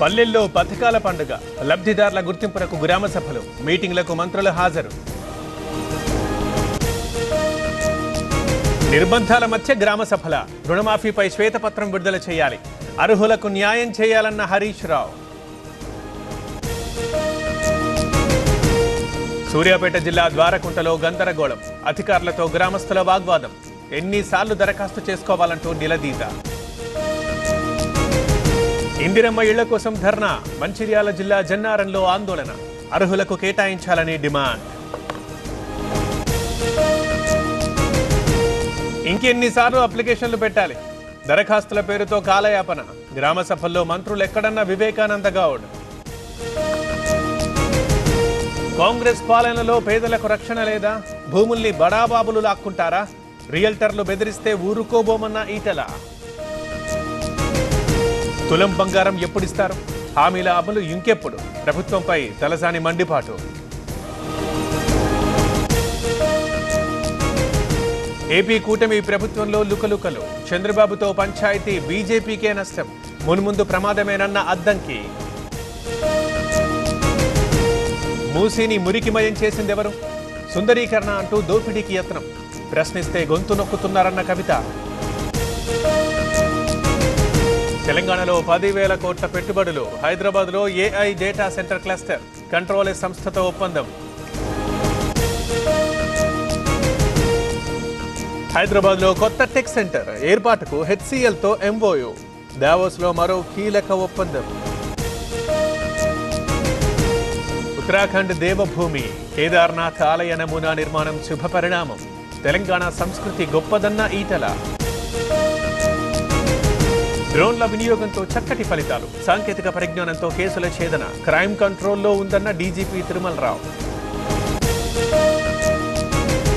పల్లెల్లో పథకాల పండుగ, లబ్ధిదారుల గుర్తింపునకు గ్రామ సభలు, మీటింగ్లకు మంత్రుల హాజరు. నిర్బంధాల మధ్య గ్రామ సభల, రుణమాఫీపై శ్వేతపత్రం విడుదల చేయాలి, అర్హులకు న్యాయం చేయాలన్న హరీష్ రావు. సూర్యాపేట జిల్లా ద్వారకుంటలో గందరగోళం, అధికారులతో గ్రామస్తుల వాగ్వాదం, ఎన్నిసార్లు దరఖాస్తు చేసుకోవాలంటూ నిలదీత. ఇందిరమ్మ ఇళ్ల కోసం ధర్నా, మంచిర్యాల జిల్లా జన్నారంలో ఆందోళన, అర్హులకు కేటాయించాలని డిమాండ్. ఇంకెన్నిసార్లు అప్లికేషన్లు పెట్టాలి, దరఖాస్తుల పేరుతో కాలయాపన, గ్రామ సభల్లో మంత్రులు ఎక్కడన్న వివేకానంద గౌడ్. కాంగ్రెస్ పాలనలో పేదలకు రక్షణ లేదా, భూముల్ని బడాబాబులు లాక్కుంటారా, రియల్టర్లు బెదిరిస్తే ఊరుకోబోమన్న ఈటల. తులం బంగారం ఎప్పుడిస్తారు, హామీల అమలు ఇంకెప్పుడు, ప్రభుత్వంపై తలసాని మండిపాటు. ఏపీ కూటమి ప్రభుత్వంలో లుకలుకలు, చంద్రబాబుతో పంచాయతీ బీజేపీకే నష్టం, మున్ముందు ప్రమాదమేనన్న అద్దంకి. మూసీని మురికిమయం చేసిందెవరు, సుందరీకరణ అంటూ దోపిడీకి యత్నం, ప్రశ్నిస్తే గొంతు నొక్కుతున్నారన్న కవిత. తెలంగాణలో 10,000 కోట్ల పెట్టుబడులు, హైదరాబాద్లో AI data centre cluster, control సంస్థతో ఒప్పందం. హైదరాబాద్లో కొత్త టెక్ సెంటర్ ఏర్పాటుకు హెచ్సిఎల్తో ఎంఓయూ, దావోస్లో మరో కీలక ఒప్పందం. ఉత్తరాఖండ్ దేవభూమి, కేదార్నాథ్ ఆలయ నమూనా నిర్మాణం శుభ పరిణామం, తెలంగాణ సంస్కృతి గొప్పదన్న ఈటల. డ్రోన్ల వినియోగంతో చక్కటి ఫలితాలు, సాంకేతిక పరిజ్ఞానంతో కేసుల ఛేదన, క్రైమ్ కంట్రోల్లో ఉందన్న డీజీపీ తిరుమలరావు.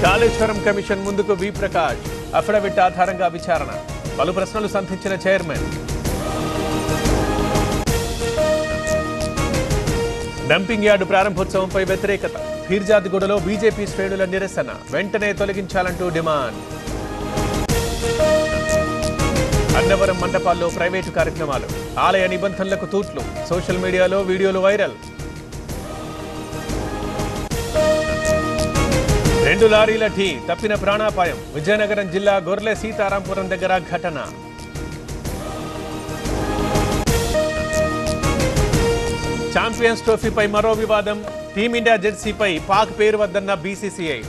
కాళేశ్వరం కమిషన్ ముందుకు వి ప్రకాష్, అఫిడవిట్ ఆధారంగా విచారణ, పలు ప్రశ్నలు సంధించిన చైర్మన్. డంపింగ్ యార్డు ప్రారంభోత్సవంపై వ్యతిరేకత, ఫీర్జాదిగూడలో బీజేపీ శ్రేణుల నిరసన, వెంటనే తొలగించాలంటూ డిమాండ్. అన్నవరం మండపాల్లో ప్రైవేటు కార్యక్రమాలు, ఆలయ నిబంధనలకు తూట్లు, సోషల్ మీడియాలో వీడియోలు వైరల్. 2 లారీల ఢీ, తప్పిన ప్రాణాపాయం, విజయనగరం జిల్లా గొర్లె సీతారాంపురం దగ్గర ఘటన. ఛాంపియన్స్ ట్రోఫీపై మరో వివాదం, టీమిండియా జెర్సీపై పాక్ పేరు వద్దన్న బీసీసీఐ,